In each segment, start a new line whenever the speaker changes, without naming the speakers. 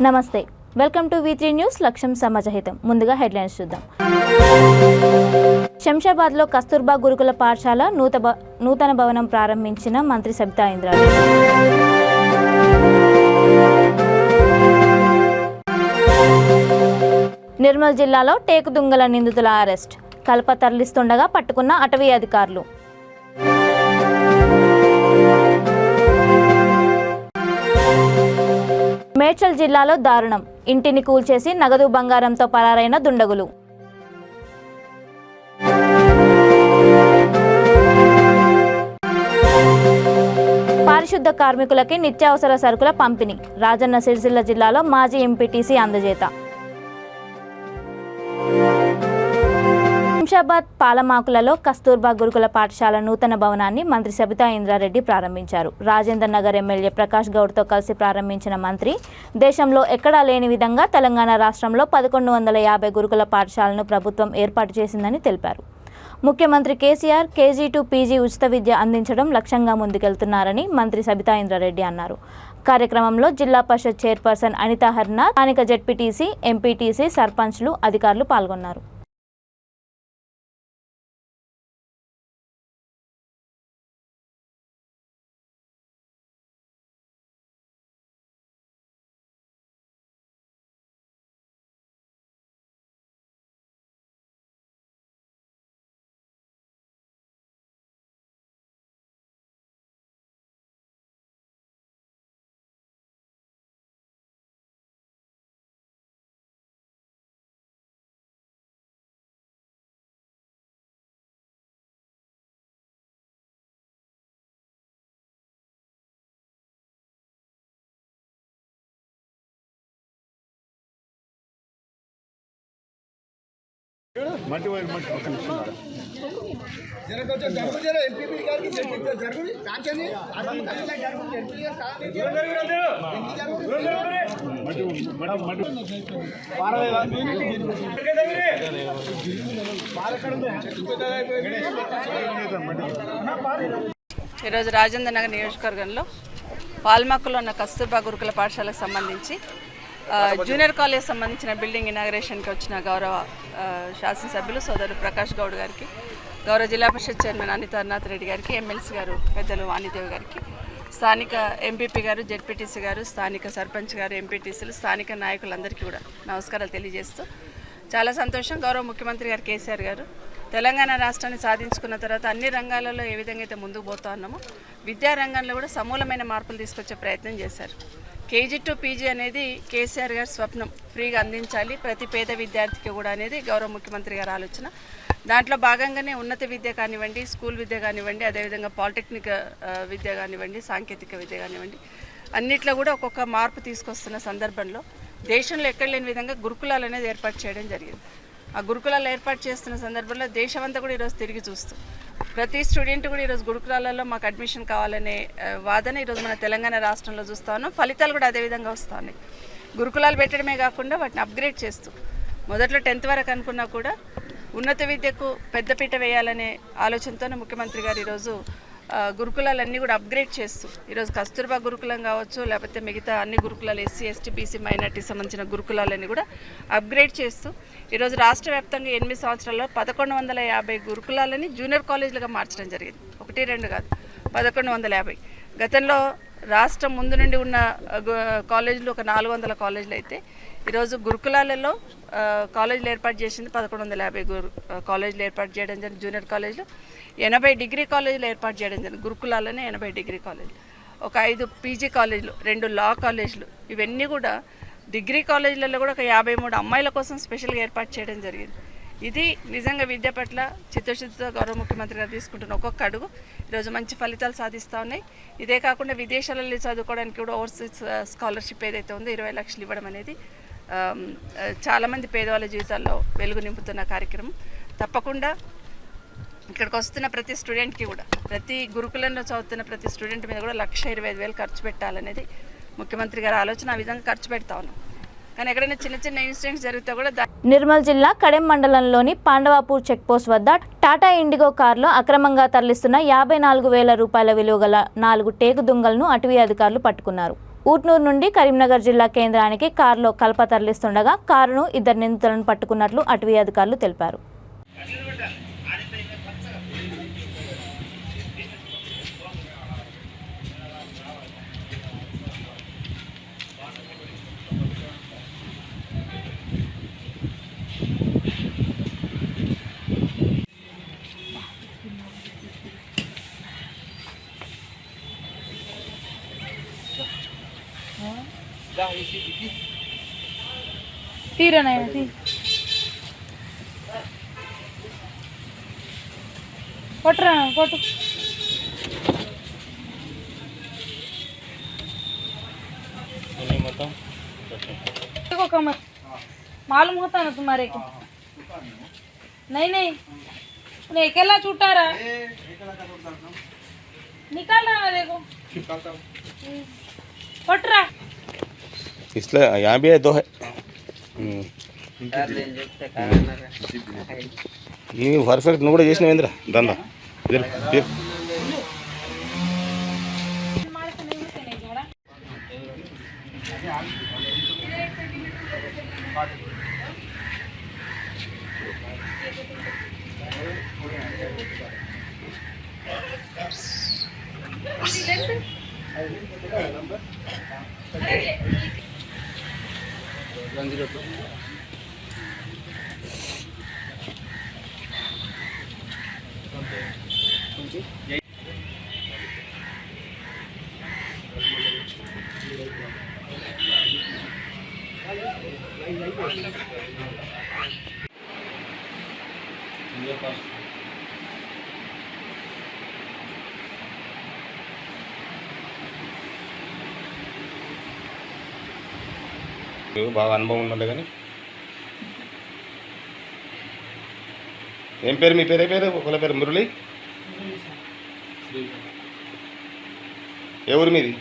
నమస్తే, welcome to V3 news. లక్ష్యం సమాజహితం. ముందుగా హెడ్లైన్స్ చూద్దాం. శంషాబాద్లో కస్తూర్బా గురుకుల పాఠశాల నూతన భవనం ప్రారంభించిన మంత్రి సబితా ఇంద్రారెడ్డి. నిర్మల్ జిల్లాలో టేకు దుంగల నిందితుల అరెస్ట్. కల్ప తరలిస్తుండగా పట్టుకున్న అటవీ అధికారులు. మేడ్చల్ జిల్లాలో దారుణం. ఇంటిని కూల్చేసి నగదు బంగారంతో పరారైన దుండగులు. పారిశుద్ధ కార్మికులకి నిత్యావసర సరుకుల పంపిణీ. రాజన్న సిరిసిల్ల జిల్లాలో మాజీ ఎంపీటీసీ అందజేత. శంషాబాద్ పాలమాకులలో కస్తూర్బా గురుకుల పాఠశాల నూతన భవనాన్ని మంత్రి సబితా ఇంద్రారెడ్డి ప్రారంభించారు. రాజేందర్ నగర్ ఎమ్మెల్యే ప్రకాష్ గౌడ్తో కలిసి ప్రారంభించిన మంత్రి దేశంలో ఎక్కడా లేని విధంగా తెలంగాణ రాష్ట్రంలో 1150 గురుకుల పాఠశాలను ప్రభుత్వం ఏర్పాటు చేసిందని తెలిపారు. ముఖ్యమంత్రి కేసీఆర్ KG to PG ఉచిత విద్య అందించడం లక్ష్యంగా ముందుకెళ్తున్నారని మంత్రి సబితా ఇంద్రారెడ్డి అన్నారు. కార్యక్రమంలో జిల్లా పరిషత్ చైర్పర్సన్ అనితా హర్నా, స్థానిక జెడ్పీటీసీ, ఎంపీటీసీ, సర్పంచ్లు, అధికారులు పాల్గొన్నారు.
ఈరోజు రాజేంద్ర నగర్ నియోజకవర్గంలో పాల్మాకులో ఉన్న కస్తూర్బా గురుకుల పాఠశాలకు సంబంధించి జూనియర్ కాలేజ్ సంబంధించిన బిల్డింగ్ ఇనాగరేషన్కి వచ్చిన గౌరవ శాసనసభ్యులు సోదరులు ప్రకాష్ గౌడ్ గారికి, గౌరవ జిల్లా పరిషత్ చైర్మన్ అనితానాథ్ రెడ్డి గారికి, ఎమ్మెల్సీ గారు పెద్దలు వాణిదేవి గారికి, స్థానిక ఎంపీపీ గారు, జెడ్పీటీసీ గారు, స్థానిక సర్పంచ్ గారు, ఎంపీటీసీలు, స్థానిక నాయకులందరికీ కూడా నమస్కారాలు తెలియజేస్తూ, చాలా సంతోషం. గౌరవ ముఖ్యమంత్రి గారు కేసీఆర్ గారు తెలంగాణ రాష్ట్రాన్ని సాధించుకున్న తర్వాత అన్ని రంగాలలో ఏ విధంగా అయితే ముందుకు పోతా ఉన్నామో విద్యా రంగంలో కూడా సమూలమైన మార్పులు తీసుకొచ్చే ప్రయత్నం చేశారు. KG to PG అనేది కేసీఆర్ గారి స్వప్నం, ఫ్రీగా అందించాలి ప్రతి పేద విద్యార్థికి కూడా అనేది గౌరవ ముఖ్యమంత్రి గారి ఆలోచన. దాంట్లో భాగంగానే ఉన్నత విద్య కానివ్వండి, స్కూల్ విద్య కానివ్వండి, అదేవిధంగా పాలిటెక్నిక్ విద్య కానివ్వండి, సాంకేతిక విద్య కానివ్వండి, అన్నిట్లో కూడా ఒక్కొక్క మార్పు తీసుకొస్తున్న సందర్భంలో దేశంలో ఎక్కడ లేని విధంగా గురుకులాలు అనేది ఏర్పాటు చేయడం జరిగింది. ఆ గురుకులాలు ఏర్పాటు చేస్తున్న సందర్భంలో దేశమంతా కూడా ఈరోజు తిరిగి చూస్తూ ప్రతి స్టూడెంట్ కూడా ఈరోజు గురుకులాలలో మాకు అడ్మిషన్ కావాలనే వాదన ఈరోజు మన తెలంగాణ రాష్ట్రంలో చూస్తూ ఉన్నాం. ఫలితాలు కూడా అదేవిధంగా వస్తూ ఉన్నాయి. గురుకులాలు పెట్టడమే కాకుండా వాటిని అప్గ్రేడ్ చేస్తూ మొదట్లో 10th వరకు అనుకున్నా కూడా ఉన్నత విద్యకు పెద్దపీట వేయాలనే ఆలోచనతోనే ముఖ్యమంత్రి గారు ఈరోజు గురుకులాలన్నీ కూడా అప్గ్రేడ్ చేస్తూ ఈరోజు కస్తూర్బా గురుకులం కావచ్చు, లేకపోతే మిగతా అన్ని గురుకులాలు SC, ST, BC మైనార్టీ సంబంధించిన గురుకులాలన్నీ కూడా అప్గ్రేడ్ చేస్తూ ఈరోజు రాష్ట్ర వ్యాప్తంగా 8 సంవత్సరాల్లో 1150 గురుకులాలని జూనియర్ కాలేజీలుగా మార్చడం జరిగింది. 1, 2 కాదు, 1150. గతంలో రాష్ట్రం ముందు నుండి ఉన్న కాలేజీలు ఒక 400 కాలేజీలు అయితే ఈరోజు గురుకులాలలో కాలేజీలు ఏర్పాటు చేసింది 1150 కాలేజీలు ఏర్పాటు చేయడం జరిగింది. జూనియర్ కాలేజీలు 80 డిగ్రీ కాలేజీలు ఏర్పాటు చేయడం జరిగింది. గురుకులాలనే 80 డిగ్రీ కాలేజీలు, ఒక 5 PG కాలేజీలు, 2 లా కాలేజీలు, ఇవన్నీ కూడా డిగ్రీ కాలేజీలలో కూడా ఒక 53 అమ్మాయిల కోసం స్పెషల్గా ఏర్పాటు చేయడం జరిగింది. ఇది నిజంగా విద్య పట్ల చిత్తశుద్ధితో గౌరవ ముఖ్యమంత్రి గారు తీసుకుంటున్న ఒక్కొక్క అడుగు ఈరోజు మంచి ఫలితాలు సాధిస్తూ ఉన్నాయి. ఇదే కాకుండా విదేశాలలో చదువుకోవడానికి కూడా ఓవర్సీస్ స్కాలర్షిప్ ఏదైతే ఉందో 20 లక్షలు ఇవ్వడం అనేది చాలామంది పేదవాళ్ళ జీవితాల్లో వెలుగు నింపుతున్న కార్యక్రమం. తప్పకుండా ఇక్కడికి వస్తున్న ప్రతి స్టూడెంట్కి కూడా, ప్రతి గురుకులంలో చదువుతున్న ప్రతి స్టూడెంట్ మీద కూడా 1,25,000 ఖర్చు పెట్టాలనేది ముఖ్యమంత్రి గారి ఆలోచన. ఆ విధంగా ఖర్చు పెడతా ఉన్నాం. కానీ ఎక్కడైనా చిన్న చిన్న ఇన్సిడెంట్స్ జరిగితే కూడా
నిర్మల్ జిల్లా కడెం మండలంలోని పాండవాపూర్ చెక్పోస్ట్ వద్ద టాటా ఇండిగో కారులో అక్రమంగా తరలిస్తున్న 54,000 రూపాయల విలువ గల 4 టేకు దుంగలను అటవీ అధికారులు పట్టుకున్నారు. ఊట్నూరు నుండి కరీంనగర్ జిల్లా కేంద్రానికి కారులో కలప తరలిస్తుండగా కారును ఇద్దరు నిందితులను పట్టుకున్నట్లు అటవీ అధికారులు తెలిపారు.
తీరనా కొట్టరా కొట్టు देखो कमर मालूम होता ना तुम्हारे को नहीं नहीं उन्हें अकेला छूटा रहा निकाल रहा है देखो फट रहा
इसलिए यहाँ भी है दो है नहीं परफेक्ट నువ్వు కూడా చేసినవేంద్ర దందా ఇద్దరు బాగా అనుభవం ఉండాలి కానీ ఏం పేరు మీ పేరు ఏ పేరు ఒకళ్ళ పేరు మురళి ఏ ఊరు మీది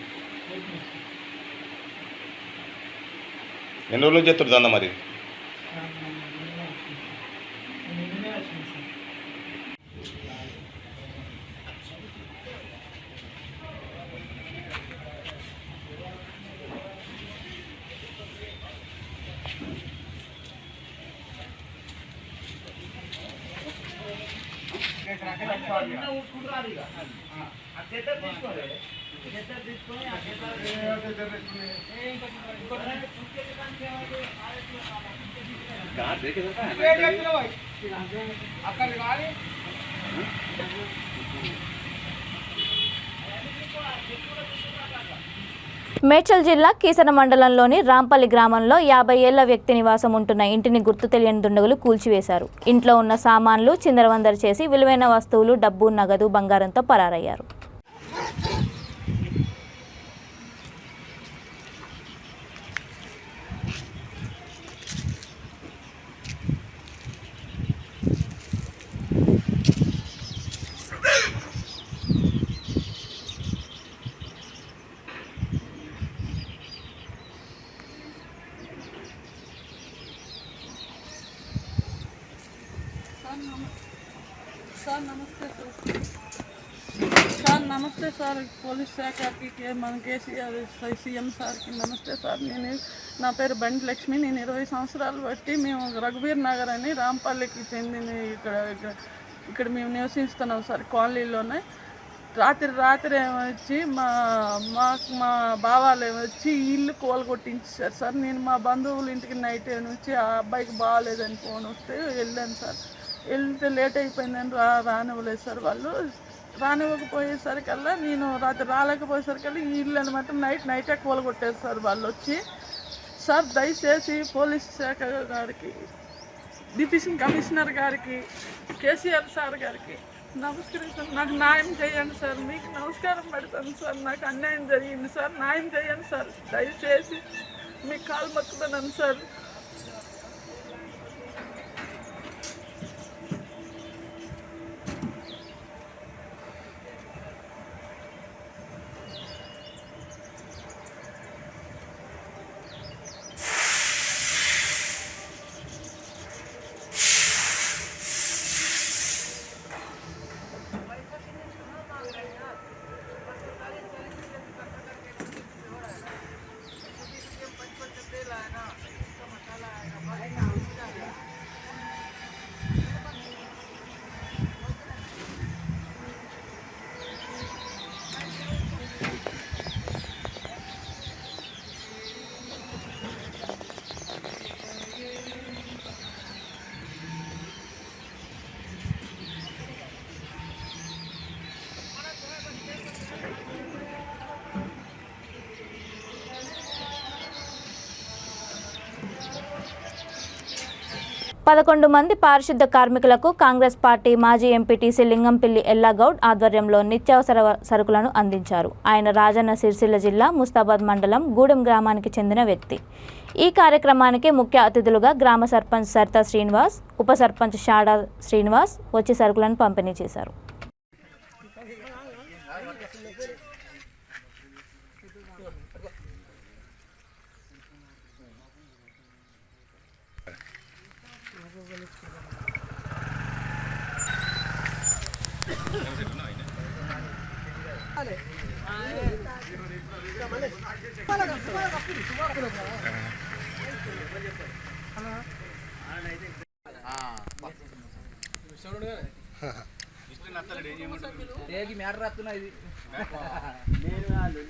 ఎన్ని రోజులు చేస్తారు దందా మరి
మేడ్చల్ జిల్లా కీసర మండలంలోని రాంపల్లి గ్రామంలో 50 ఏళ్ల వ్యక్తి నివాసం ఉంటున్న ఇంటిని గుర్తు తెలియని దుండగులు కూల్చివేశారు. ఇంట్లో ఉన్న సామాన్లు చిందరవందర చేసి విలువైన వస్తువులు, డబ్బు, నగదు, బంగారంతో పరారయ్యారు.
సార్ నమస్తే సార్ పోలీస్ శాఖకి మన కేసీఆర్ సీఎం సార్కి నమస్తే సార్. నా పేరు బండి లక్ష్మి. నేను 20 సంవత్సరాలు బట్టి మేము రఘువీర్ నగర్ అని రాంపల్లికి చెందిన ఇక్కడ మేము నివసిస్తున్నాం సార్ కాలనీలోనే. రాత్రి ఏమొచ్చి మా బావాలు ఏమొచ్చి ఇల్లు కోలగొట్టించారు సార్. నేను మా బంధువుల ఇంటికి నైట్ వచ్చి ఆ అబ్బాయికి బాగాలేదని ఫోన్ వస్తే వెళ్ళాను సార్. వెళ్తే లేట్ అయిపోయిందని రానివ్వలేదు సార్. వాళ్ళు రానివ్వకపోయేసరికల్లా నేను రాత్రి రాలేకపోయేసరికల్లా ఈ ఇల్లు మాత్రం నైటే కూలగొట్టారు సార్ వాళ్ళు వచ్చి. సార్ దయచేసి పోలీస్ శాఖ గారికి, డిప్యూషన్ కమిషనర్ గారికి, కేసీఆర్ సార్ గారికి నమస్కరిస్తాను. నాకు న్యాయం చేయండి సార్. మీకు నమస్కారం పెడతాను సార్. నాకు అన్యాయం జరిగింది సార్. న్యాయం చేయండి సార్. దయచేసి మీకు కాలు మొక్కుతున్నాను సార్.
11 మంది పారిశుద్ధ కార్మికులకు కాంగ్రెస్ పార్టీ మాజీ ఎంపీటీసీ లింగంపల్లి ఎల్లాగౌడ్ ఆధ్వర్యంలో నిత్యావసర సరుకులను అందించారు. ఆయన రాజన్న సిరిసిల్ల జిల్లా ముస్తాబాద్ మండలం గూడెం గ్రామానికి చెందిన వ్యక్తి. ఈ కార్యక్రమానికి ముఖ్య అతిథులుగా గ్రామ సర్పంచ్ సరితా శ్రీనివాస్, ఉప సర్పంచ్ షాడా శ్రీనివాస్ వచ్చి సరుకులను పంపిణీ చేశారు.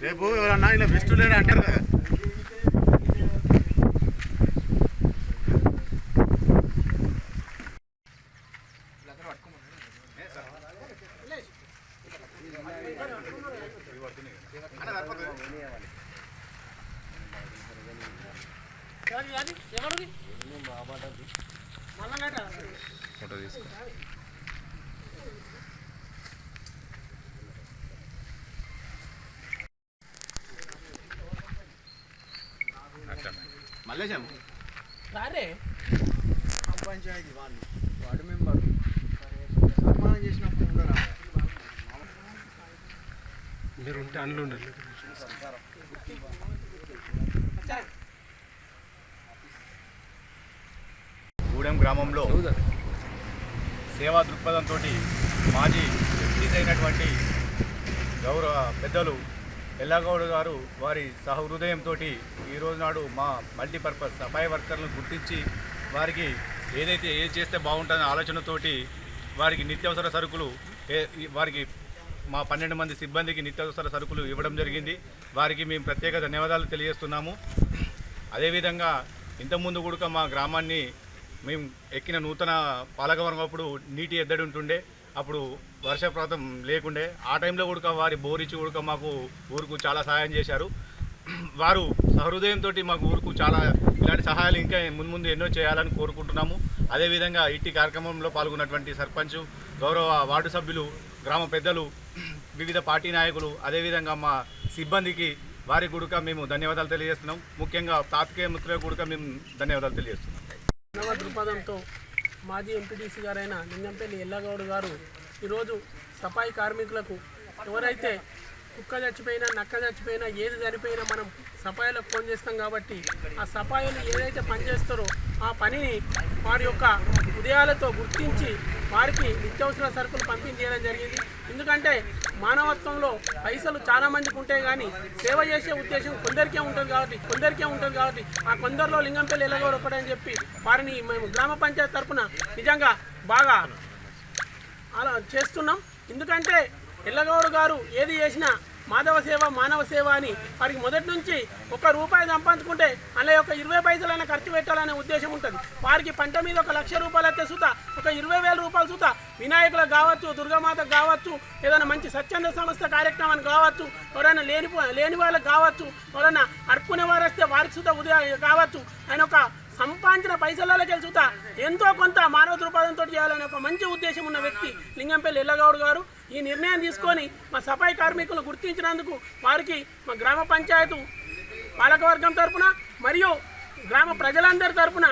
రేపు ఎవరన్నా ఇలా బెస్ట్ లేడు అంటారు కదా. ఫోటో తీసుకో. మల్లేశం
రారే పంచాయతీ వాళ్ళు వార్డు మెంబర్ సన్మానం చేసినప్పుడు కూడా
మీరు ఉంటే అందులో ఉండాలి.
గూడెం గ్రామంలో సేవా దృక్పథంతో మాజీ ఎంపీస్ అయినటువంటి గౌరవ పెద్దలు ఎల్లాగౌడ్ గారు వారి సహృదయంతో ఈరోజు నాడు మా మల్టీపర్పస్ సఫాయి వర్కర్లను గుర్తించి వారికి ఏదైతే ఏది చేస్తే బాగుంటుందనే ఆలోచనతోటి వారికి నిత్యావసర సరుకులు వారికి మా 12 మంది సిబ్బందికి నిత్యావసర సరుకులు ఇవ్వడం జరిగింది. వారికి మేము ప్రత్యేక ధన్యవాదాలు తెలియజేస్తున్నాము. అదేవిధంగా ఇంతకుముందు కూడా మా గ్రామాన్ని మేము ఎక్కిన నూతన పాలకవర్గం అప్పుడు నీటి ఎద్దడి ఉంటుండే, అప్పుడు వర్షపాతం లేకుండే. ఆ టైంలో కూడా వారి బోరిచ్చి కూడా మాకు ఊరుకు చాలా సహాయం చేశారు. వారు సహృదయంతో మాకు ఊరుకు చాలా ఇలాంటి సహాయాలు ఇంకా ముందు ఎన్నో చేయాలని కోరుకుంటున్నాము. అదేవిధంగా ఇట్టి కార్యక్రమంలో పాల్గొన్నటువంటి సర్పంచ్, గౌరవ వార్డు సభ్యులు, గ్రామ పెద్దలు, వివిధ పార్టీ నాయకులు, అదేవిధంగా మా సిబ్బందికి వారి కూడా మేము ధన్యవాదాలు తెలియజేస్తున్నాం. ముఖ్యంగా పాత్రికేయ మిత్రులకు కూడా మేము ధన్యవాదాలు తెలియజేస్తున్నాం.
నవ దృక్పథంతో మాజీ ఎంపీటీసీ గారైన లింగంపల్లి ఎల్లగౌడ్ గారు ఈరోజు సఫాయి కార్మికులకు ఎవరైతే కుక్క చచ్చిపోయినా, నక్క చచ్చిపోయినా, ఏది చనిపోయినా మనం సఫాయిలకు ఫోన్ చేస్తాం కాబట్టి ఆ సఫాయిలు ఏదైతే పనిచేస్తారో ఆ పనిని వారి యొక్క ఉదయాలతో గుర్తించి వారికి నిత్యావసర సరుకులు పంపిణీ చేయడం జరిగింది. ఎందుకంటే మానవత్వంలో పైసలు చాలా మందికి ఉంటాయి కానీ సేవ చేసే ఉద్దేశం కొందరికే ఉంటుంది కాబట్టి ఆ కొందరిలో లింగంపల్లి ఎల్లగౌడ్ ఒకటని చెప్పి వారిని మేము గ్రామ పంచాయతీ తరఫున నిజంగా బాగా అలా చేస్తున్నాం. ఎందుకంటే ఎల్లగౌడ్ గారు ఏది చేసినా మాధవ సేవ మానవ సేవ అని వారికి మొదటి నుంచి ₹1 సంపాదించుకుంటే అలా ఒక 20 పైసలైనా ఖర్చు పెట్టాలనే ఉద్దేశం ఉంటుంది. వారికి పంట మీద ₹1,00,000 అయితే సుతా ఒక 20,000 రూపాయలు సుతా వినాయకులకు కావచ్చు, దుర్గామాతకు కావచ్చు, ఏదైనా మంచి స్వచ్ఛంద సంస్థ కార్యక్రమానికి కావచ్చు, ఎవరైనా లేని వాళ్ళకి కావచ్చు, ఎవరైనా అడుక్కునే వారు వస్తే వారికి సుతా ఉదయం కావచ్చు, ఆయన ఒక సంపాదించిన పైసలకి వెళ్తా ఎంతో కొంత మానవ దృక్పథంతో చేయాలనే ఒక మంచి ఉద్దేశం ఉన్న వ్యక్తి లింగంపల్లి ఎల్లగౌడ్ గారు. ఈ నిర్ణయం తీసుకొని మా సఫాయి కార్మికులు గుర్తించినందుకు వారికి మా గ్రామ పంచాయతీ పాలకవర్గం తరఫున మరియు గ్రామ ప్రజలందరి తరఫున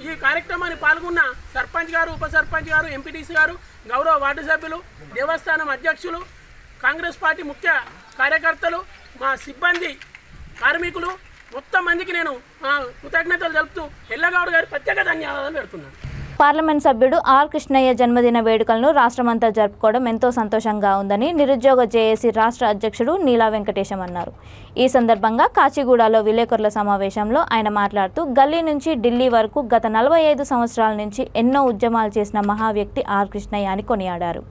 ఈ కార్యక్రమాన్ని పాల్గొన్న సర్పంచ్ గారు, ఉప సర్పంచ్ గారు, ఎంపీటీసీ గారు, గౌరవ వార్డు సభ్యులు, దేవస్థానం అధ్యక్షులు, కాంగ్రెస్ పార్టీ ముఖ్య కార్యకర్తలు, మా సిబ్బంది, కార్మికులు మొత్తం మందికి నేను కృతజ్ఞతలు తెలుపుతూ ఎల్లగౌడ్ గారి ప్రత్యేక ధన్యవాదాలు పెడుతున్నాను.
పార్లమెంట్ సభ్యుడు ఆర్ కృష్ణయ్య జన్మదిన వేడుకలను రాష్ట్రమంతా జరుపుకోవడం ఎంతో సంతోషంగా ఉందని నిరుద్యోగ జేఏసీ రాష్ట్ర అధ్యక్షుడు నీలా వెంకటేశం అన్నారు. ఈ సందర్భంగా కాచిగూడలో విలేకరుల సమావేశంలో ఆయన మాట్లాడుతూ గల్లీ నుంచి ఢిల్లీ వరకు గత 45 సంవత్సరాల నుంచి ఎన్నో ఉద్యమాలు చేసిన మహా వ్యక్తి ఆర్ కృష్ణయ్య అని కొనియాడారు.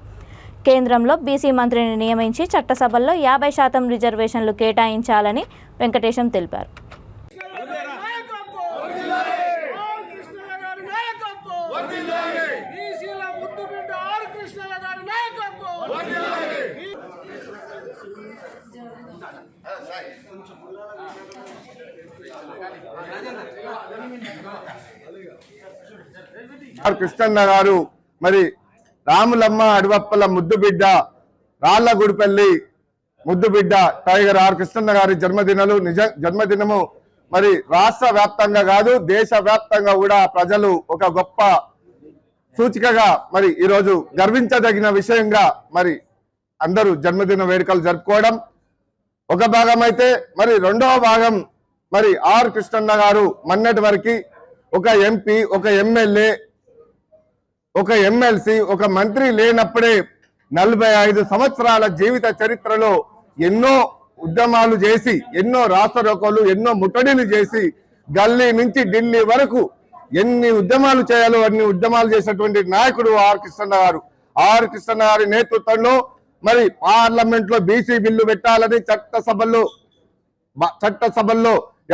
కేంద్రంలో బీసీ మంత్రిని నియమించి చట్టసభల్లో 50% రిజర్వేషన్లు కేటాయించాలని వెంకటేశం తెలిపారు.
కృష్ణన్న గారు మరి రాములమ్మ అడవప్పల ముద్దుబిడ్డ రాళ్లగుడిపల్లి ముద్దుబిడ్డ టైగర్ ఆర్ కృష్ణన్న గారి జన్మదినము మరి రాష్ట్ర వ్యాప్తంగా కాదు దేశ వ్యాప్తంగా కూడా ప్రజలు ఒక గొప్ప సూచికగా మరి ఈరోజు గర్వించదగిన విషయంగా మరి అందరూ జన్మదిన వేడుకలు జరుపుకోవడం ఒక భాగం అయితే మరి రెండవ భాగం మరి ఆర్ కృష్ణన్న గారు మొన్నటి వరకు ఒక ఎంపీ ఒక ఎమ్మెల్యే ఒక ఎమ్మెల్సీ ఒక మంత్రి లేనప్పుడే 45 సంవత్సరాల జీవిత చరిత్రలో ఎన్నో ఉద్యమాలు చేసి ఎన్నో రాస్తారోకోలు ఎన్నో ముట్టడిలు చేసి గల్లీ నుంచి ఢిల్లీ వరకు ఎన్ని ఉద్యమాలు చేయాలో అన్ని ఉద్యమాలు చేసినటువంటి నాయకుడు ఆర్ కృష్ణన్న గారు. ఆర్ కృష్ణన్న గారి నేతృత్వంలో మరి పార్లమెంట్ లో బీసీ బిల్లు పెట్టాలని చట్టసభల్లో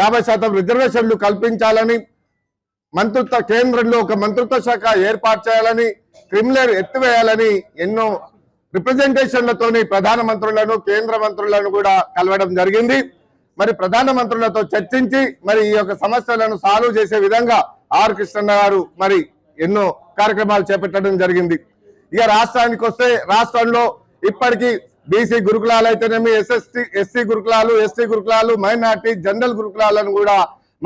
50% రిజర్వేషన్లు కల్పించాలని కేంద్రంలో ఒక మంత్రిత్వ శాఖ ఏర్పాటు చేయాలని క్రిమినల్ ఎత్తివేయాలని ఎన్నో రిప్రజెంటేషన్లతోని ప్రధానమంత్రులను కేంద్ర మంత్రులను కూడా కలవడం జరిగింది. మరి ప్రధానమంత్రులతో చర్చించి మరి ఈ యొక్క సమస్యలను సాల్వ్ చేసే విధంగా ఆర్ కృష్ణన్న గారు మరి ఎన్నో కార్యక్రమాలు చేపట్టడం జరిగింది. ఇక రాష్ట్రానికి వస్తే రాష్ట్రంలో ఇప్పటికీ బీసీ గురుకులాలు అయితేనేమి ఎస్సీ గురుకులాలు ఎస్టీ గురుకులాలు మైనార్టీ జనరల్ గురుకులాలను కూడా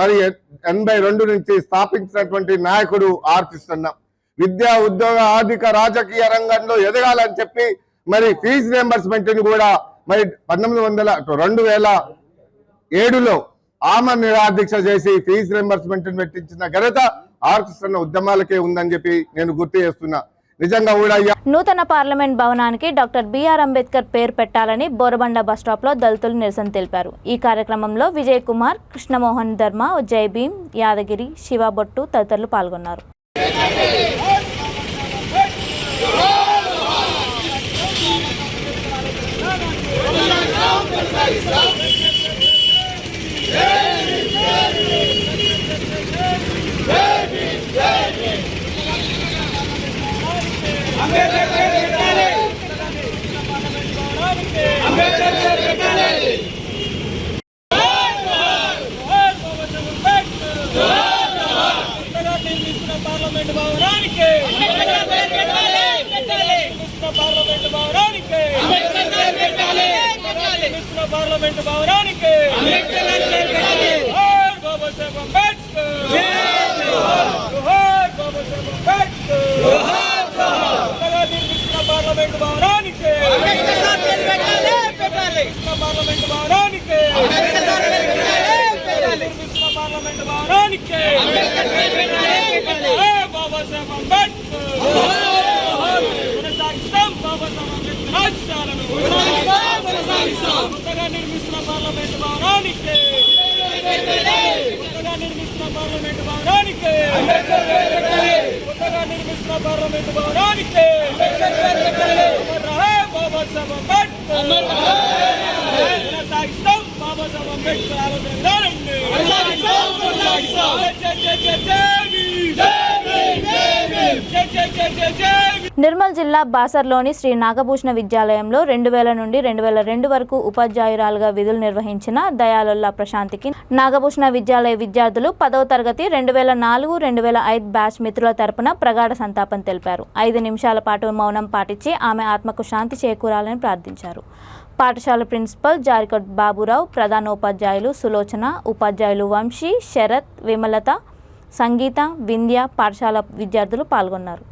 మరి 82 నుంచి స్థాపించినటువంటి నాయకుడు ఆర్ కృష్ణన్న. విద్యా ఉద్యోగ ఆర్థిక రాజకీయ రంగంలో ఎదగాలని చెప్పి మరి ఫీజు రియంబర్స్మెంట్ ని కూడా మరి 2007లో ఆమరణ నిరాదీక్ష చేసి ఫీజు రియంబర్స్మెంట్ పెట్టించిన ఘనత ఆర్ కృష్ణన్న ఉద్యమాలకే ఉందని చెప్పి నేను గుర్తు చేస్తున్నా. నిజంగా కూడా
నూతన పార్లమెంట్ భవనానికి డాక్టర్ బిఆర్ అంబేద్కర్ పేరు పెట్టాలని బోరబండ బస్టాప్ లో దళితులు నిరసన తెలిపారు. ఈ కార్యక్రమంలో విజయ్ కుమార్, కృష్ణమోహన్ ధర్మ, జై భీమ్, యాదగిరి, శివబొట్టు తదితరులు పాల్గొన్నారు.
పార్లమెంట్ భవనానికి పార్లమెంట్ భవనానికి పార్లమెంట్ భవనానికి పార్లమెంట్ భవనానికి బాబాసాహెబ్ అంబేద్కర్ కొనసాగిస్తాం. బాబాసాహెబ్ అంబేద్కర్ రాజ్యాలను కొత్తగా నిర్మిస్తున్న పార్లమెంట్ భవనానికి కొత్తగా నిర్మిస్తున్న పార్లమెంట్ భవనానికి కొత్తగా నిర్మిస్తున్న పార్లమెంట్ భవనానికి బాబాసాహెబ్ అంబేద్కర్ కొనసాగిస్తాం. బాబాసాహెబ్ అంబేద్కర్ ఆలోచన విధానాన్ని
నిర్మల్ జిల్లా బాసర్లోని శ్రీ నాగభూషణ విద్యాలయంలో 2000 నుండి 2002 వరకు ఉపాధ్యాయురాలుగా విధులు నిర్వహించిన దయాలొల్లా ప్రశాంతికి నాగభూషణ విద్యాలయ విద్యార్థులు 10వ తరగతి 2004-2005 బ్యాచ్ మిత్రుల తరపున ప్రగాఢ సంతాపం తెలిపారు. 5 నిమిషాల పాటు మౌనం పాటించి ఆమె ఆత్మకు శాంతి చేకూరాలని ప్రార్థించారు. పాఠశాల ప్రిన్సిపల్ జారికొట్ బాబురావు, ప్రధానోపాధ్యాయులు సులోచన, ఉపాధ్యాయులు వంశీ, శరత్, విమలత, సంగీత, వింధ్య, పాఠశాల విద్యార్థులు పాల్గొన్నారు.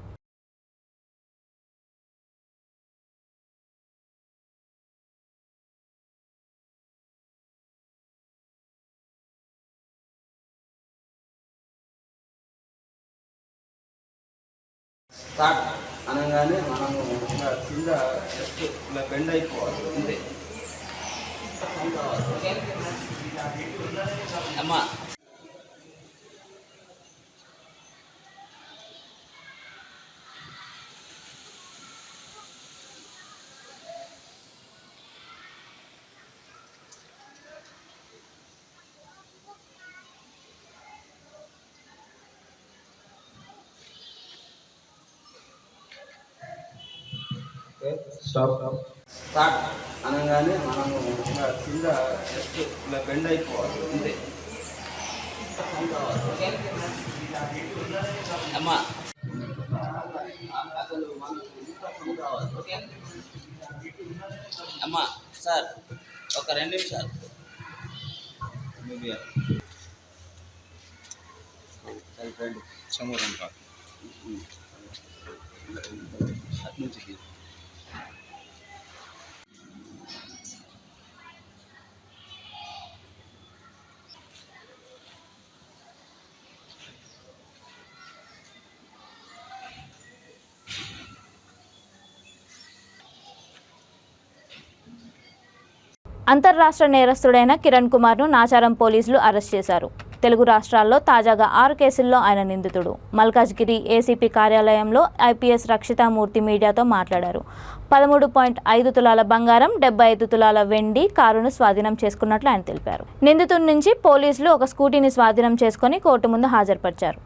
స్టార్ట్ అనగానే మనము కింద జస్ట్ ఇలా బెండ్ అయిపోవాలి అంతే. అమ్మా స్టార్ట్ అనగానే మనము కింద జస్ట్ ఇలా బెండ్ అయిపోవాలి అంతే. అమ్మా అమ్మా సార్ ఒక 2 నిమిషాలు
అంతర్రాష్ట్ర నేరస్తుడైన కిరణ్ కుమార్ను నాచారం పోలీసులు అరెస్ట్ చేశారు. తెలుగు రాష్ట్రాల్లో తాజాగా 6 కేసుల్లో ఆయన నిందితుడు. మల్కాజ్గిరి ఏసీపీ కార్యాలయంలో ఐపీఎస్ రక్షితామూర్తి మీడియాతో మాట్లాడారు. 13.5 తులాల బంగారం, 75 తులాల వెండి కారును స్వాధీనం చేసుకున్నట్లు ఆయన తెలిపారు. నిందితుడి నుంచి పోలీసులు ఒక స్కూటీని స్వాధీనం చేసుకుని కోర్టు ముందు హాజరుపరిచారు.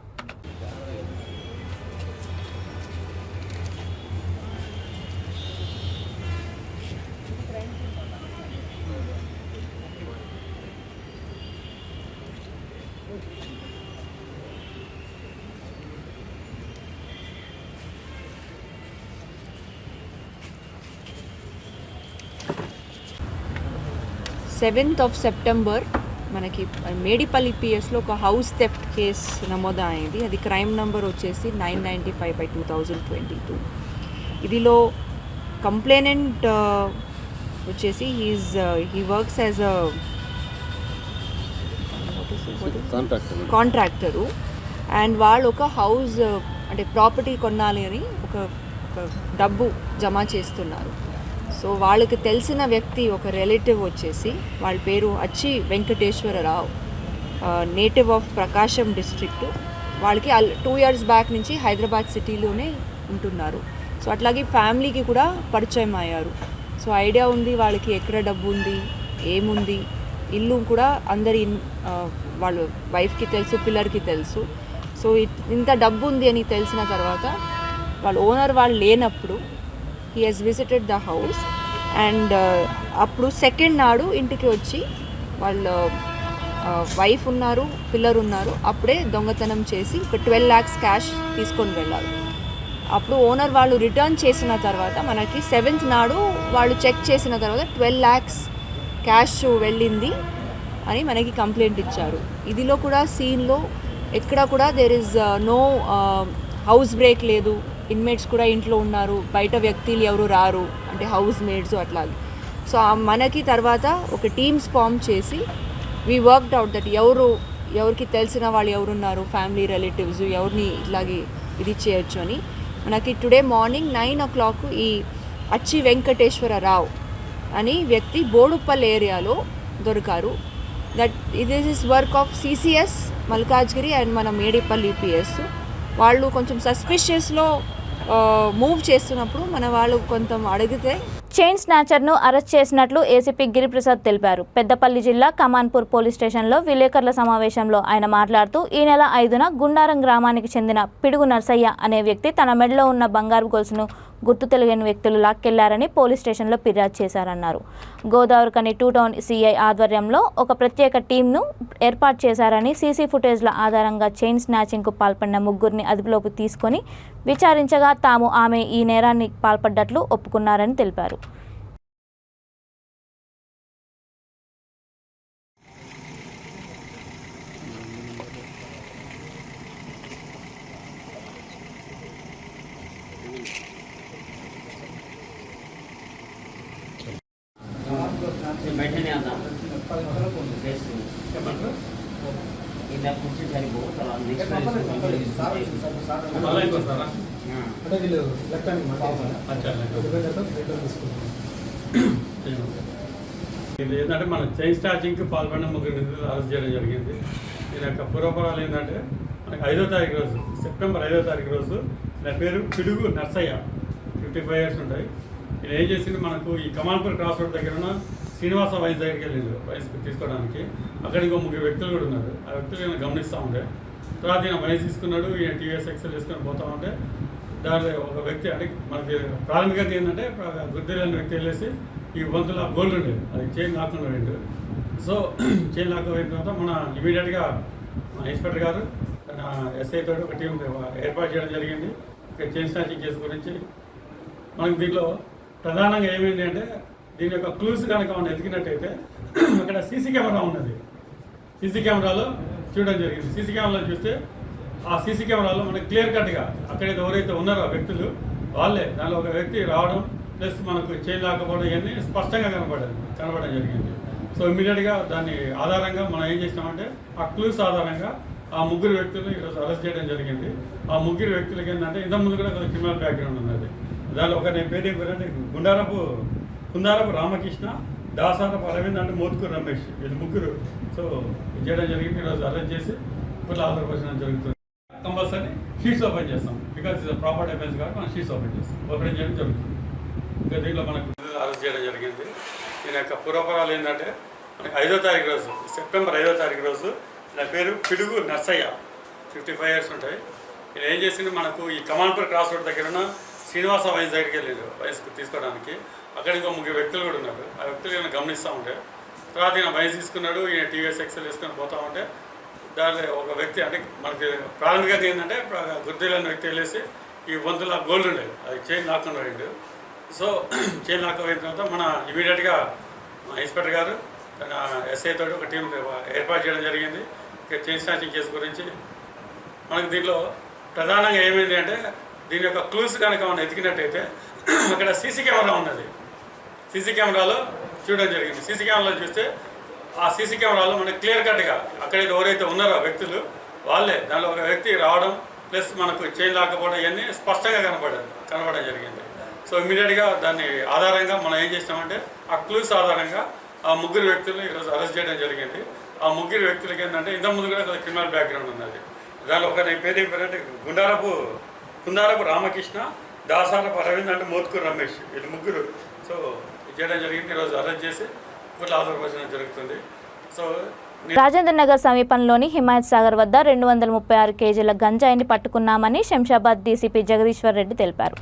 సెప్టెంబర్ మనకి మేడిపల్లి పిఎస్లో ఒక హౌస్ థెఫ్ట్ కేస్ నమోదైంది. అది క్రైమ్ నంబర్ వచ్చేసి 995/2022. ఇదిలో కంప్లైనెంట్ వచ్చేసి he works as a contractor and వాళ్ళు ఒక హౌస్ అంటే ప్రాపర్టీ కొనాలి అని ఒక డబ్బు జమ చేస్తున్నారు. సో వాళ్ళకి తెలిసిన వ్యక్తి ఒక రిలేటివ్ వచ్చేసి వాళ్ళ పేరు Achi Venkateswararao, native of Prakasam district. వాళ్ళకి 2 years బ్యాక్ నుంచి హైదరాబాద్ సిటీలోనే ఉంటున్నారు. సో అట్లాగే ఫ్యామిలీకి కూడా పరిచయం అయ్యారు. సో ఐడియా ఉంది వాళ్ళకి ఎక్కడ డబ్బు ఉంది, ఏముంది, ఇల్లు కూడా అందరి వాళ్ళ వైఫ్కి తెలుసు, పిల్లలకి తెలుసు. సో ఇంత డబ్బు ఉంది అని తెలిసిన తర్వాత వాళ్ళ ఓనర్ వాళ్ళు లేనప్పుడు he has visited the house and అప్పుడు సెకండ్ నాడు ఇంటికి వచ్చి వాళ్ళ వైఫ్ ఉన్నారు, పిల్లలు ఉన్నారు. అప్పుడే దొంగతనం చేసి ఒక 12 lakhs క్యాష్ తీసుకొని వెళ్ళారు. అప్పుడు ఓనర్ వాళ్ళు రిటర్న్ చేసిన తర్వాత మనకి 7th నాడు వాళ్ళు చెక్ చేసిన తర్వాత 12 lakhs క్యాష్ వెళ్ళింది అని మనకి కంప్లైంట్ ఇచ్చారు. ఇదిలో కూడా సీన్లో ఎక్కడ కూడా there is no house break లేదు, ఇన్మేట్స్ కూడా ఇంట్లో ఉన్నారు, బయట వ్యక్తులు ఎవరు రారు అంటే హౌస్ మేట్స్ అట్లాగే. సో మనకి తర్వాత ఒక టీమ్స్ ఫామ్ చేసి వీ వర్క్డ్ అవుట్ దట్ ఎవరికి తెలిసిన వాళ్ళు ఎవరున్నారు, ఫ్యామిలీ రిలేటివ్స్ ఎవరిని ఇట్లాగే ఇది చేయొచ్చు అని. మనకి టుడే మార్నింగ్ 9 o'clock ఈ అచ్చి వెంకటేశ్వరరావు అని వ్యక్తి బోడుప్పల్ ఏరియాలో దొరికారు. That this is work of CCS Malkajgiri and మన మేడిపల్లి పిఎస్. వాళ్ళు కొంచెం సస్పిషియస్లో మూవ్ చేస్తున్నప్పుడు మన వాళ్ళు కొంచెం అడిగితే
చైన్ స్నాచర్ను అరెస్ట్ చేసినట్లు ఏసీపీ గిరిప్రసాద్ తెలిపారు. పెద్దపల్లి జిల్లా కమాన్పూర్ పోలీస్ స్టేషన్లో విలేకరుల సమావేశంలో ఆయన మాట్లాడుతూ ఈ నెల 5న గుండారం గ్రామానికి చెందిన పిడుగు నర్సయ్య అనే వ్యక్తి తన మెడలో ఉన్న బంగారు గొలుసును గుర్తు తెలియని వ్యక్తులు లాక్కెళ్లారని పోలీస్ స్టేషన్లో ఫిర్యాదు చేశారన్నారు. గోదావరికని 2 టౌన్ సిఐ ఆధ్వర్యంలో ఒక ప్రత్యేక టీంను ఏర్పాటు చేశారని, సీసీ ఫుటేజ్ల ఆధారంగా చైన్ స్నాచింగ్కు పాల్పడిన 3 అదుపులోకి తీసుకొని విచారించగా ఆమె ఈ నేరాన్ని పాల్పడ్డట్లు ఒప్పుకున్నారని తెలిపారు.
ఏంటంటే మన చైన్ స్నాచింగ్కి పాల్పడిన 3 నిందితులు అరెస్ట్ చేయడం జరిగింది. దీని యొక్క పూర్వపరాలు ఏంటంటే మనకి 5వ తారీఖు రోజు సెప్టెంబర్ 5వ తారీఖు రోజు నా పేరు పిడుగు నర్సయ్య, 55 years ఉంటాయి. నేను ఏం చేసింది, మనకు ఈ కమాన్పూర్ క్రాస్ రోడ్ దగ్గర ఉన్న శ్రీనివాస వైన్స్ దగ్గరికి వెళ్ళింది వైన్స్ తీసుకోవడానికి. అక్కడ ఇంకో 3 వ్యక్తులు కూడా ఉన్నారు. ఆ వ్యక్తులు నేను గమనిస్తూ ఉంటే తర్వాత ఈయన వైన్స్ తీసుకున్నాడు, ఈయన TVS ఎక్సెల్ తీసుకొని పోతూ ఉంటే దాంట్లో ఒక వ్యక్తి అంటే మనకి ప్రాథమికంగా ఏంటంటే గుర్తులేని వ్యక్తి వెళ్ళేసి ఈ వంతుల గోల్డ్ ఉండేది, అది చైన్ లాక్కుండా పోయిండు. సో చైన్ లాక్కపోయిన తర్వాత మన ఇమీడియట్గా మన ఇన్స్పెక్టర్ గారు ఎస్ఐ తోటి ఒక టీం ఏర్పాటు చేయడం జరిగింది. ఇక్కడ చైన్ స్నాచింగ్ కేసు గురించి మనకు దీంట్లో ప్రధానంగా ఏమైంది అంటే దీని యొక్క క్లూస్ కనుక మనం ఎదిగినట్టయితే అక్కడ సీసీ కెమెరా ఉన్నది. సీసీ కెమెరాలో చూడడం జరిగింది. సీసీ కెమెరాలో చూస్తే ఆ సీసీ కెమెరాలో మనకు క్లియర్ కట్గా అక్కడైతే ఎవరైతే ఉన్నారో ఆ వ్యక్తులు వాళ్ళే, దానిలో ఒక వ్యక్తి రావడం ప్లస్ మనకు చైన్ లాకపోవడం ఇవన్నీ స్పష్టంగా కనబడడం జరిగింది. సో ఇమీడియట్గా దాన్ని ఆధారంగా మనం ఏం చేసినామంటే ఆ క్లూస్ ఆధారంగా ఆ ముగ్గురు వ్యక్తులు ఈరోజు అరెస్ట్ చేయడం జరిగింది. ఆ ముగ్గురు వ్యక్తులకి ఏంటంటే ఇంతకుముందు కూడా కొంచెం క్రిమినల్ బ్యాక్గ్రౌండ్ ఉన్నది. దానిలో ఒక నేను పేరేంటే కుందారపు రామకృష్ణ, దాసారపు అరవింద్ అంటే మోత్కూరు రమేష్, వీళ్ళు ముగ్గురు సో చేయడం జరిగింది. ఈరోజు అరెస్ట్ చేసి ఇప్పుడు ఆధారపరచడం జరుగుతుంది. కంపల్సరీ షీట్స్ ఓపెన్ చేస్తాం, బికాస్ ఇది ప్రాపర్ డిఫెన్స్ కాబట్టి మనం షీట్స్ ఓపెన్ చేస్తాం, ఓపెన్ చేయడం జరుగుతుంది. ఇంకా దీంట్లో మనకు అరెస్ట్ చేయడం జరిగింది. దీని యొక్క పూర్వపరాలు ఏంటంటే మనకి 5వ తారీఖు రోజు, సెప్టెంబర్ 5వ తారీఖు రోజు నా పేరు పిడుగు నర్సయ్య, 55 years ఉంటాయి. నేను ఏం చేసింది, మనకు ఈ కమాన్పూర్ క్రాస్ రోడ్ దగ్గర ఉన్న శ్రీనివాస వయసు దగ్గరికి వెళ్ళారు వయసుకు తీసుకోవడానికి. అక్కడ ఇంకో 3 వ్యక్తులు కూడా ఉన్నారు. ఆ వ్యక్తులు ఈయన గమనిస్తూ ఉంటే తర్వాత ఈయన వయసు తీసుకున్నాడు, ఈయన టీవీఎస్ ఎక్సెల్ వేసుకొని పోతూ ఉంటే దాని ఒక వ్యక్తి అంటే మనకి ప్రాథమికంగా ఏంటంటే గుర్తులేని వ్యక్తి వెళ్ళేసి ఈ వంతుల గోల్డ్ ఉండేది, అది చైన్ లాక్కొని పోయిండు. సో చైన్ లాక్కపోయిన తర్వాత మన ఇమీడియట్గా ఇన్స్పెక్టర్ గారు తన ఎస్ఐ తోటి ఒక టీం ఏర్పాటు చేయడం జరిగింది. చైన్ స్నాచింగ్ కేసు గురించి మనకు దీంట్లో ప్రధానంగా ఏమైంది అంటే దీని యొక్క క్లూస్ కనుక మనం ఎతికినట్టయితే అక్కడ సీసీ కెమెరా ఉన్నది. సీసీ కెమెరాలో చూడడం జరిగింది. సీసీ కెమెరాలో చూస్తే ఆ సీసీ కెమెరాలో మనకు క్లియర్ కట్గా అక్కడైతే ఎవరైతే ఉన్నారో ఆ వ్యక్తులు వాళ్ళే, దానిలో ఒక వ్యక్తి రావడం ప్లస్ మనకు చైన్ లాకపోవడం ఇవన్నీ స్పష్టంగా కనబడడం జరిగింది. సో ఇమీడియట్గా దాన్ని ఆధారంగా మనం ఏం చేస్తామంటే ఆ క్లూస్ ఆధారంగా ఆ ముగ్గురు వ్యక్తులు ఈరోజు అరెస్ట్ చేయడం జరిగింది. ఆ ముగ్గురు వ్యక్తులకి ఏంటంటే ఇంతకుముందు కూడా కొంచెం క్రిమినల్ బ్యాక్గ్రౌండ్ ఉన్నది. దానిలో ఒక నేను పేరేంటే కుందారపు రామకృష్ణ, దాసారపు అరవింద్ అంటే మోత్కూరు రమేష్, వీళ్ళు ముగ్గురు సో చేయడం జరిగింది. ఈరోజు అరెస్ట్ చేసి కోర్టులో హాజరుపరచడం జరుగుతుంది. సో
రాజేంద్ర నగర్ సమీపంలోని హిమాయత్ సాగర్ వద్ద 236 కేజీల గంజాయిని పట్టుకున్నామని శంషాబాద్ డీసీపీ జగదీశ్వర్ రెడ్డి తెలిపారు.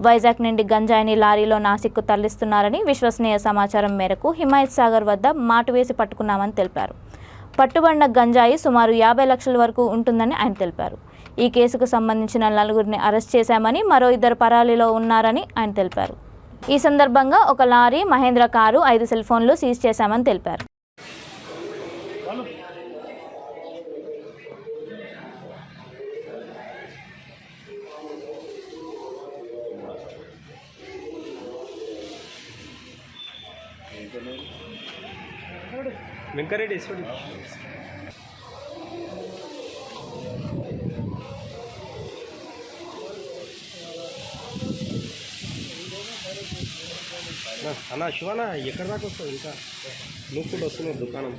వైజాగ్ నుండి గంజాయిని లారీలో నాసిక్కు తరలిస్తున్నారని విశ్వసనీయ సమాచారం మేరకు హిమాయత్ సాగర్ వద్ద మాటు వేసి పట్టుకున్నామని తెలిపారు. పట్టుబడిన గంజాయి సుమారు 50 లక్షల వరకు ఉంటుందని ఆయన తెలిపారు. ఈ కేసుకు సంబంధించిన 4గురిని అరెస్ట్ చేశామని, మరో 2 పరారీలో ఉన్నారని ఆయన తెలిపారు. ఈ సందర్భంగా ఒక లారీ, మహేంద్ర కారు, 5 సెల్ ఫోన్లు సీజ్ చేశామని తెలిపారు.
వెంకరెడ్డి అన్న శివన్న ఎక్కడ దాకా వస్తావు? ఇంకా నువ్వు కూడా వస్తున్నావు దుకాణం.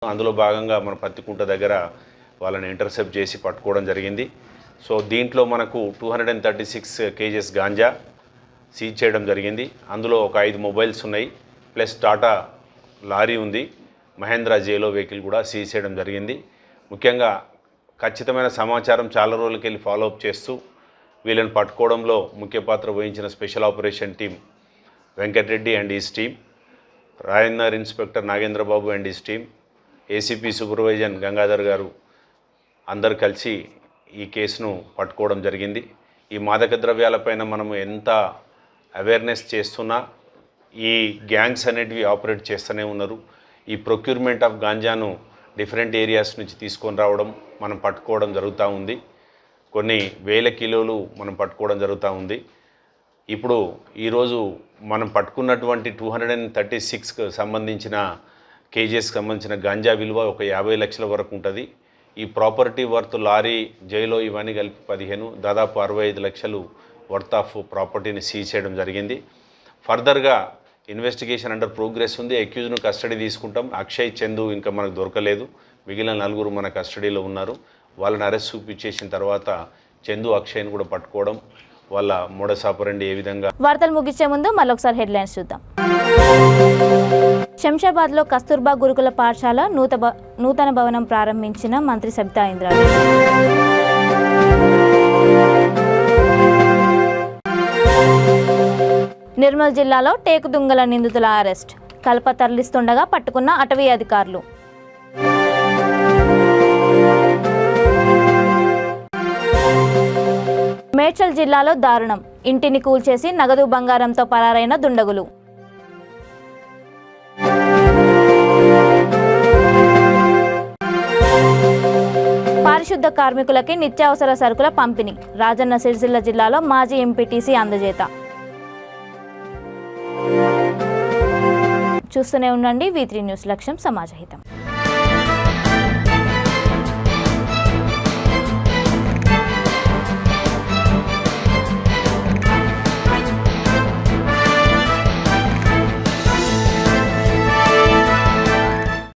అందులో భాగంగా మన పత్తికుంట దగ్గర వాళ్ళని ఇంటర్సెప్ట్ చేసి పట్టుకోవడం జరిగింది. సో దీంట్లో మనకు 236 కేజెస్ గాంజా సీజ్ చేయడం జరిగింది. అందులో ఒక 5 మొబైల్స్ ఉన్నాయి, ప్లస్ టాటా లారీ ఉంది, మహేంద్ర జేలో వెహికల్ కూడా సీజ్ చేయడం జరిగింది. ముఖ్యంగా ఖచ్చితమైన సమాచారం చాలా రోజులకి వెళ్ళి ఫాలోఅప్ చేస్తూ వీళ్ళని పట్టుకోవడంలో ముఖ్య పాత్ర వహించిన special operation team Venkatareddy and his team, రాయన్నర్ inspector Nagendrababu and his team, ACP supervisor Gangadhar garu అందరు కలిసి ఈ కేసును పట్టుకోవడం జరిగింది. ఈ మాదక ద్రవ్యాలపైన మనం ఎంత అవేర్నెస్ చేస్తున్నా ఈ గ్యాంగ్స్ అనేటివి ఆపరేట్ చేస్తూనే ఉన్నారు. ఈ ప్రొక్యూర్మెంట్ ఆఫ్ గాంజాను డిఫరెంట్ ఏరియాస్ నుంచి తీసుకొని రావడం మనం పట్టుకోవడం జరుగుతూ ఉంది. కొన్ని వేల కిలోలు మనం పట్టుకోవడం జరుగుతూ ఉంది. ఇప్పుడు ఈరోజు మనం పట్టుకున్నటువంటి 236కు సంబంధించిన కేజీస్కి సంబంధించిన గాంజా విలువ ఒక 50 లక్షల వరకు ఉంటుంది. ఈ ప్రాపర్టీ వర్త్ లారీ, జైలో ఇవన్నీ కలిపి 15, దాదాపు 65 లక్షలు వర్త్ ఆఫ్ ప్రాపర్టీని సీజ్ చేయడం జరిగింది. ఫర్దర్గా ఇన్వెస్టిగేషన్ అండర్ ప్రోగ్రెస్ ఉంది. అక్యూజ్ను కస్టడీ తీసుకుంటాం. అక్షయ్, చందు ఇంకా మనకు దొరకలేదు. మిగిలిన 4 మన కస్టడీలో ఉన్నారు. వాళ్ళని అరెస్ట్ చూపించేసిన తర్వాత చందు అక్షయ్ని కూడా పట్టుకోవడం, వాళ్ళ మోడస్ ఆపరెండి ఏ విధంగా.
వార్తలు ముగించే ముందు మరొకసారి హెడ్లైన్స్ చూద్దాం. శంషాబాద్లో కస్తూర్బా గురుకుల పాఠశాల నూతన భవనం ప్రారంభించిన మంత్రి సబితా ఇంద్రారెడ్డి. నిర్మల్ జిల్లాలో టేకు దుంగల నిందితుల అరెస్ట్, కలప తరలిస్తుండగా పట్టుకున్న అటవీ అధికారులు. మేడ్చల్ జిల్లాలో దారుణం, ఇంటిని కూల్చేసి నగదు బంగారంతో పరారైన దుండగులు. పారిశుద్ధ కార్మికులకి నిత్యావసర సరుకుల పంపిణీ, రాజన్న సిరిసిల్ల జిల్లాలో మాజీ ఎంపీటీసీ అందజేత. చూస్తూనే ఉండండి V3 న్యూస్, లక్ష్యం సమాజహితం.